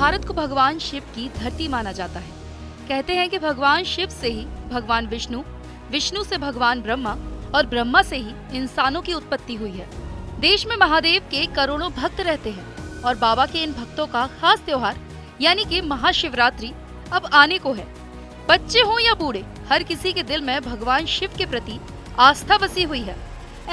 भारत को भगवान शिव की धरती माना जाता है। कहते हैं कि भगवान शिव से ही भगवान विष्णु, विष्णु से भगवान ब्रह्मा और ब्रह्मा से ही इंसानों की उत्पत्ति हुई है। देश में महादेव के करोड़ों भक्त रहते हैं और बाबा के इन भक्तों का खास त्योहार यानी कि महाशिवरात्रि अब आने को है। बच्चे हों या बूढ़े, हर किसी के दिल में भगवान शिव के प्रति आस्था बसी हुई है।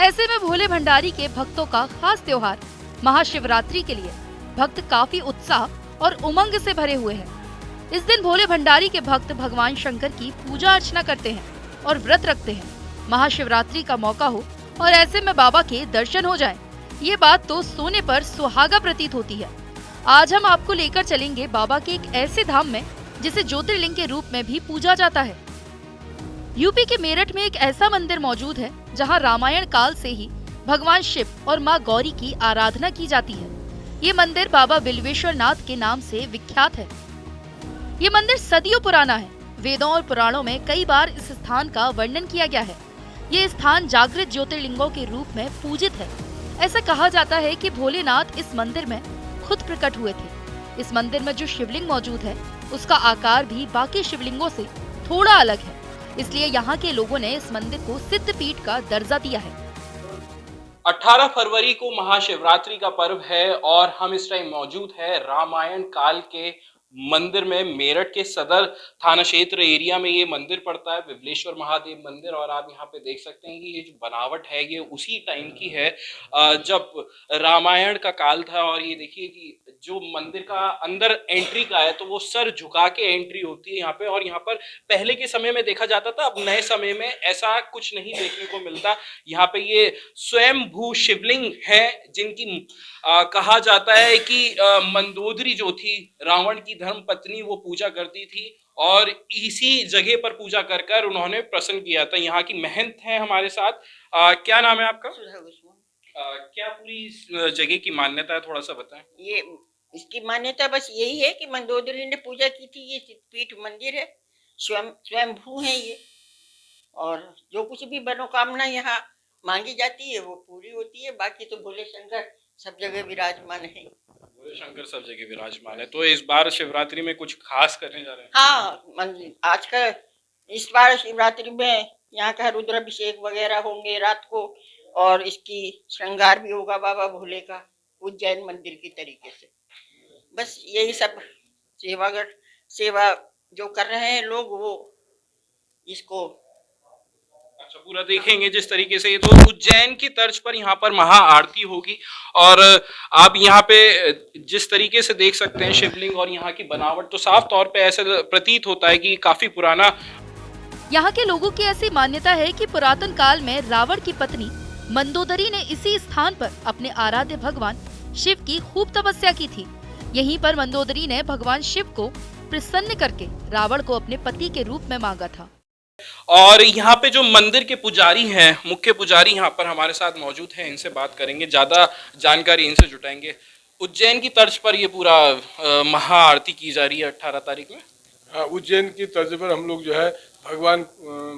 ऐसे में भोले भंडारी के भक्तों का खास त्योहार महाशिवरात्रि के लिए भक्त काफी उत्साह और उमंग से भरे हुए हैं। इस दिन भोले भंडारी के भक्त भगवान शंकर की पूजा अर्चना करते हैं और व्रत रखते हैं। महाशिवरात्रि का मौका हो और ऐसे में बाबा के दर्शन हो जाएं, ये बात तो सोने पर सुहागा प्रतीत होती है। आज हम आपको लेकर चलेंगे बाबा के एक ऐसे धाम में जिसे ज्योतिर्लिंग के रूप में भी पूजा जाता है। यूपी के मेरठ में एक ऐसा मंदिर मौजूद है जहां रामायण काल से ही भगवान शिव और मां गौरी की आराधना की जाती है। ये मंदिर बाबा बिल्वेश्वर नाथ के नाम से विख्यात है। ये मंदिर सदियों पुराना है। वेदों और पुराणों में कई बार इस स्थान का वर्णन किया गया है। ये स्थान जागृत ज्योतिर्लिंगों के रूप में पूजित है। ऐसा कहा जाता है कि भोलेनाथ इस मंदिर में खुद प्रकट हुए थे। इस मंदिर में जो शिवलिंग मौजूद है उसका आकार भी बाकी शिवलिंगों से थोड़ा अलग है, इसलिए यहाँ के लोगों ने इस मंदिर को सिद्ध पीठ का दर्जा दिया है। 18 फरवरी को महाशिवरात्रि का पर्व है और हम इस टाइम मौजूद है रामायण काल के मंदिर में। मेरठ के सदर थाना क्षेत्र एरिया में ये मंदिर पड़ता है, विमलेश्वर महादेव मंदिर। और आप यहाँ पे देख सकते हैं कि ये जो बनावट है ये उसी टाइम की है जब रामायण का काल था। और ये देखिए कि जो मंदिर का अंदर एंट्री का है तो वो सर झुका के एंट्री होती है यहाँ पे। और यहाँ पर पहले के समय में देखा जाता था, अब नए समय में ऐसा कुछ नहीं देखने को मिलता। यहाँ पे ये स्वयं भू शिवलिंग है जिनकी कहा जाता है कि मंदोदरी जो थी रावण की धर्म पत्नी, वो पूजा करती थी और इसी जगह पर पूजा कर कर उन्होंने प्रसन्न किया था। यहाँ की महंत है हमारे साथ। क्या नाम है आपका? क्या पूरी इस जगह की मान्यता है, थोड़ा सा बताएं। ये इसकी मान्यता बस यही है कि मंदोदरी ने पूजा की थी। ये सिद्धपीठ मंदिर है, स्वयंभू है ये। और जो कुछ भी मनोकामना यहाँ मांगी जाती है वो पूरी होती है। बाकी तो भोले शंकर सब जगह विराजमान है। भोले शंकर सब जगह विराजमान है। तो इस बार शिवरात्रि में कुछ खास करने जा रहे हैं? हाँ, आज का इस बार शिवरात्रि में यहाँ का रुद्राभिषेक वगैरह होंगे रात को, और इसकी श्रृंगार भी होगा बाबा भोले का उज्जैन मंदिर की तरीके से। बस यही सब सेवा जो कर रहे हैं लोग, वो इसको अच्छा पूरा देखेंगे जिस तरीके से। तो उज्जैन की तर्ज पर यहाँ पर महा आरती होगी और आप यहाँ पे जिस तरीके से देख सकते हैं शिवलिंग और यहाँ की बनावट, तो साफ तौर पे ऐसा प्रतीत होता है कि काफी पुराना। यहाँ के लोगों की ऐसी मान्यता है कि पुरातन काल में रावण की पत्नी मंदोदरी ने इसी स्थान पर अपने आराध्य भगवान शिव की खूब तपस्या की थी। यहीं पर मंदोदरी ने भगवान शिव को प्रसन्न करके रावण को अपने पति के रूप में मांगा था। और यहाँ पे जो मंदिर के पुजारी हैं, मुख्य पुजारी यहाँ पर हमारे साथ मौजूद हैं, इनसे बात करेंगे, ज्यादा जानकारी इनसे जुटाएंगे। उज्जैन की तर्ज पर ये पूरा महा आरती की जा रही है 18 तारीख में। हाँ, उज्जैन की तर्ज पर हम लोग जो है भगवान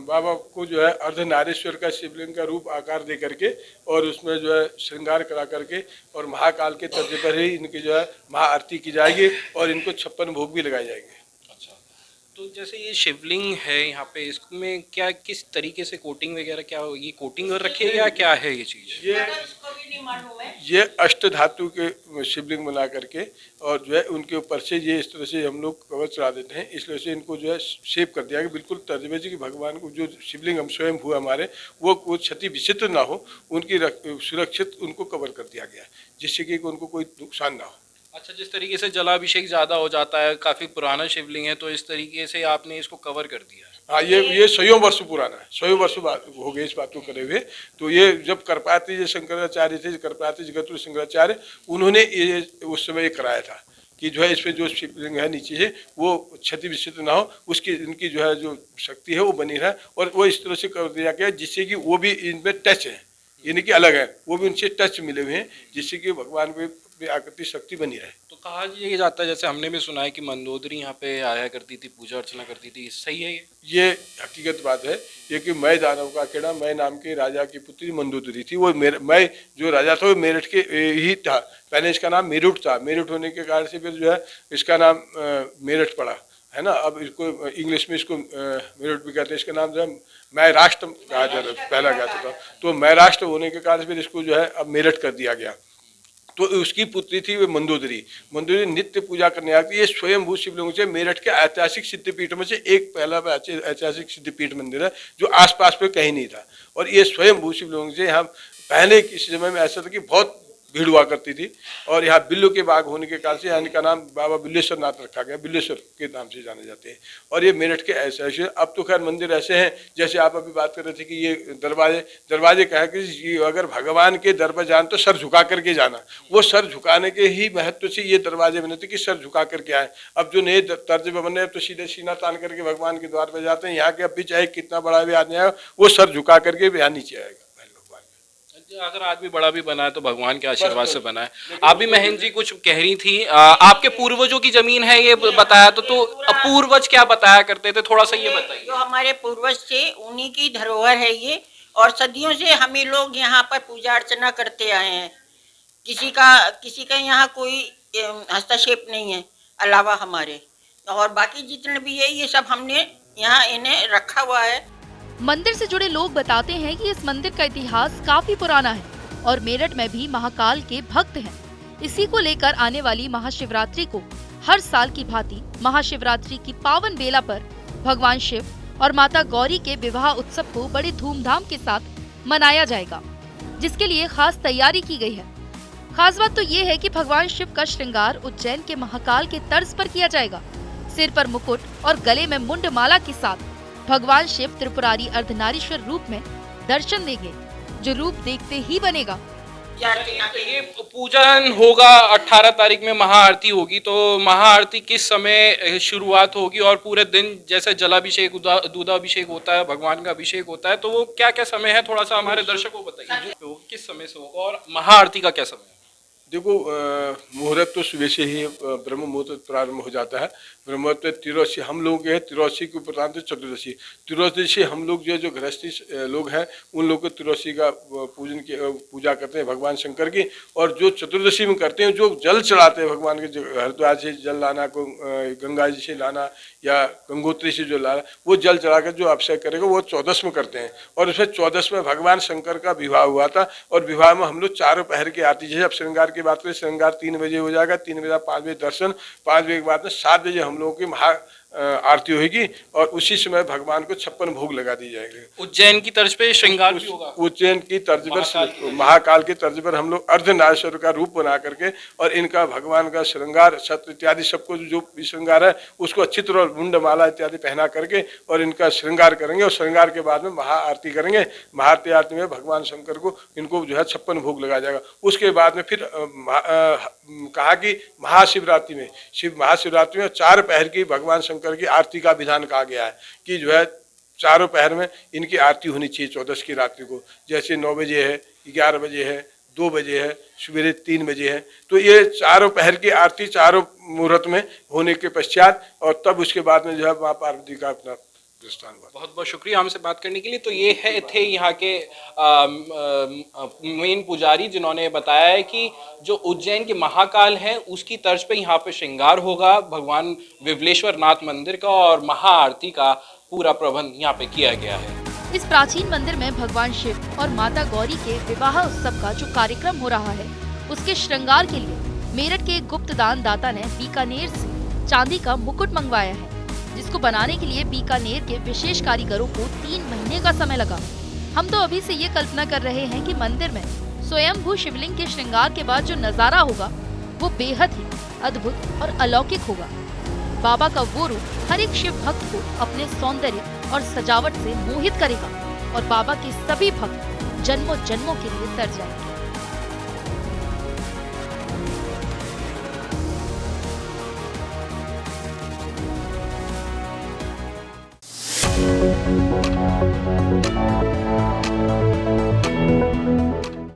बाबा को जो है अर्धनारीश्वर का शिवलिंग का रूप आकार दे करके और उसमें जो है श्रृंगार करा करके और महाकाल के तर्ज पर ही इनकी जो है महा आरती की जाएगी और इनको 56 भोग भी लगाए जाएंगे। अच्छा, तो जैसे ये शिवलिंग है यहाँ पे, इसमें क्या किस तरीके से कोटिंग वगैरह, क्या ये कोटिंग और रखी है या क्या है ये चीज? ये अष्ट धातु के शिवलिंग बना करके और जो है उनके ऊपर से ये इस तरह से हम लोग कवर चढ़ा देते हैं। इसलिए से इनको जो है शेप कर दिया गया बिल्कुल तर्जमे से कि भगवान को जो शिवलिंग हम स्वयं हुआ हमारे वो क्षति विचित्र ना हो, उनकी सुरक्षित उनको कवर कर दिया गया जिससे कि उनको कोई नुकसान ना हो। अच्छा, जिस तरीके से जलाभिषेक ज्यादा हो जाता है, काफी पुराना शिवलिंग है, तो इस तरीके से आपने इसको कवर कर दिया है। हाँ, ये 100 वर्ष पुराना है, 100 वर्ष हो गए इस बात को करे हुए। तो ये जब करपात्री जो शंकराचार्य थे, करपात्री जगत शंकराचार्य, उन्होंने ये उस समय कराया था कि जो है इस पर जो शिवलिंग है नीचे है वो क्षति विचित्र ना हो, उसकी इनकी जो है जो शक्ति है वो बनी रहे। और वो इस तरह से कर दिया गया जिससे कि वो भी इनमें टच है, यानी कि अलग है, वो भी उनसे टच मिले हुए हैं जिससे कि भगवान को पे आकृति शक्ति बनी रहे। तो कहा ये जाता है, जैसे हमने भी सुना है कि मंदोदरी यहाँ पे आया करती थी, पूजा अर्चना करती थी, सही है ये हकीकत बात है। ये कि मैं दानव का खेड़ा, मैं नाम के राजा की पुत्री मंदोदरी थी। वो मैं जो राजा था वो मेरठ के ही था। पहले इसका नाम मेरुट था। मेरुट होने के कारण से फिर जो है इसका नाम मेरठ पड़ा, है ना। अब इसको इंग्लिश में इसको मेरठ भी कहते हैं। इसका नाम जो है मैं राष्ट्र कहा जाता पहला कहता था, तो मैं राष्ट्र होने के कारण फिर इसको जो है अब मेरठ कर दिया गया। तो उसकी पुत्री थी वो मंदोदरी। मंदोदरी नित्य पूजा करने आती है। ये स्वयंभू शिवलिंग से मेरठ के ऐतिहासिक सिद्धपीठ में से एक पहला ऐतिहासिक सिद्धपीठ मंदिर है जो आसपास पे कहीं नहीं था। और ये स्वयंभू शिवलिंग से हम पहले किसी समय में ऐसा था कि बहुत भीड़ हुआ करती थी। और यहाँ बिल्लू के बाग होने के कारण से यहाँ इनका नाम बाबा बिल्लेश्वर नाथ रखा गया, बिल्लेश्वर के नाम से जाने जाते हैं। और ये मेरठ के ऐसे अब तो खैर मंदिर ऐसे हैं, जैसे आप अभी बात कर रहे थे कि ये दरवाजे कहा कि अगर भगवान के दर पर जान तो सर झुका करके जाना। वो सर झुकाने के ही महत्व से ये दरवाजे बने थे कि सर झुका करके आए। अब जो नए तर्ज पे बने तो सीधे सीना तान करके भगवान के द्वार पर जाते हैं। यहाँ के अब भी चाहे कितना बड़ा भी आदमी आए वो सर झुका करके यहाँ नीचे आएगा। अगर आदमी बड़ा भी बना है तो भगवान के आशीर्वाद से बना है। आप भी महन जी कुछ कह रही थी, आपके पूर्वजों की जमीन है ये बताया तो पूर्वज क्या बताया करते थे, थोड़ा सा ये बताइए। जो हमारे पूर्वज थे उन्हीं की धरोहर है ये, और सदियों से हम लोग यहाँ पर पूजा अर्चना करते आए हैं। किसी का यहाँ कोई हस्तक्षेप नहीं है अलावा हमारे, और बाकी जितने भी है ये सब हमने यहाँ इन्हें रखा हुआ है। मंदिर से जुड़े लोग बताते हैं कि इस मंदिर का इतिहास काफी पुराना है और मेरठ में भी महाकाल के भक्त हैं। इसी को लेकर आने वाली महाशिवरात्रि को हर साल की भांति महाशिवरात्रि की पावन बेला पर भगवान शिव और माता गौरी के विवाह उत्सव को बड़ी धूमधाम के साथ मनाया जाएगा, जिसके लिए खास तैयारी की गई है। खास बात तो ये है कि भगवान शिव का श्रृंगार उज्जैन के महाकाल के तर्ज पर किया जाएगा। सिर पर मुकुट और गले में मुंड माला के साथ भगवान शिव त्रिपुरारी अर्धनारीश्वर रूप में दर्शन देंगे, जो रूप देखते ही बनेगा। ये पूजन होगा 18 तारीख में, महाआरती होगी। तो महाआरती किस समय शुरुआत होगी और पूरे दिन जैसे जलाभिषेक दूधाभिषेक होता है, भगवान का अभिषेक होता है, तो वो क्या क्या समय है, थोड़ा सा हमारे दर्शकों को बताइए किस समय से होगा और महाआरती का क्या समय है। देखो मुहूर्त तो सुबह से ही ब्रह्म मुहूर्त प्रारंभ हो जाता है। ब्रह्म मुहूर्त त्रयोदशी हम लोग हैं, त्रयोदशी के उपरांत चतुर्दशी। त्रयोदशी हम लोग जो गृहस्थी लोग हैं उन लोग को त्रयोदशी का पूजा करते हैं भगवान शंकर की। और जो चतुर्दशी में करते हैं, जो जल चढ़ाते हैं भगवान के, हरिद्वार से जल लाना, को गंगा जी से लाना या गंगोत्री से जो लाना, वो जल चढ़ाकर जो अभिषेक करेगा वो 14 में करते हैं। और उसमें 14 में भगवान शंकर का विवाह हुआ था। और विवाह में हम लोग 4 पहर की आरती, जैसे अब श्रृंगार की बात करें, श्रृंगार 3 बजे हो जाएगा, 3 बजे 5 बजे दर्शन, 5 बजे के बाद में 7 बजे हम लोगों की महा आरती होगी। और उसी समय भगवान को 56 भोग लगा दी जाएंगे। उज्जैन की तर्ज पे श्रृंगार भी होगा। उज्जैन की तर्ज पर, महाकाल की तर्ज पर हम लोग अर्धनारीश्वर का रूप बना करके और इनका भगवान का श्रृंगार छत्र इत्यादि सबको जो भी श्रृंगार है उसको अच्छी तरह मुंड माला इत्यादि पहना करके और इनका श्रृंगार करेंगे। और श्रृंगार के बाद में महाआरती करेंगे। महाआरती आरती में भगवान शंकर को इनको जो है 56 भोग लगा जाएगा। उसके बाद में फिर कहा कि महाशिवरात्रि में महाशिवरात्रि में 4 पहर की भगवान शंकर की आरती का विधान कहा गया है कि जो है 4 पहर में इनकी आरती होनी चाहिए 14 की रात्रि को। जैसे 9 बजे है, 11 बजे है, 2 बजे है, सवेरे 3 बजे है। तो ये 4 पहर की आरती 4 मुहूर्त में होने के पश्चात और तब उसके बाद में जो है माँ पार्वती का अपना बहुत बहुत शुक्रिया हमसे बात करने के लिए। तो ये थे यहाँ के मेन पुजारी, जिन्होंने बताया है कि जो उज्जैन के महाकाल है उसकी तर्ज पे यहाँ पे श्रृंगार होगा भगवान विवलेश्वर नाथ मंदिर का और महाआरती का पूरा प्रबंध यहाँ पे किया गया है। इस प्राचीन मंदिर में भगवान शिव और माता गौरी के विवाह उत्सव का जो कार्यक्रम हो रहा है उसके श्रृंगार के लिए मेरठ के एक गुप्त दान दाता ने बीकानेर से चांदी का मुकुट मंगवाया है, जिसको बनाने के लिए बीकानेर के विशेष कारीगरों को 3 महीने का समय लगा। हम तो अभी से ये कल्पना कर रहे हैं कि मंदिर में स्वयंभू शिवलिंग के श्रृंगार के बाद जो नजारा होगा वो बेहद ही अद्भुत और अलौकिक होगा। बाबा का वो रूप हर एक शिव भक्त को अपने सौंदर्य और सजावट से मोहित करेगा और बाबा के सभी भक्त जन्मों जन्मों के लिए तर जाएंगे।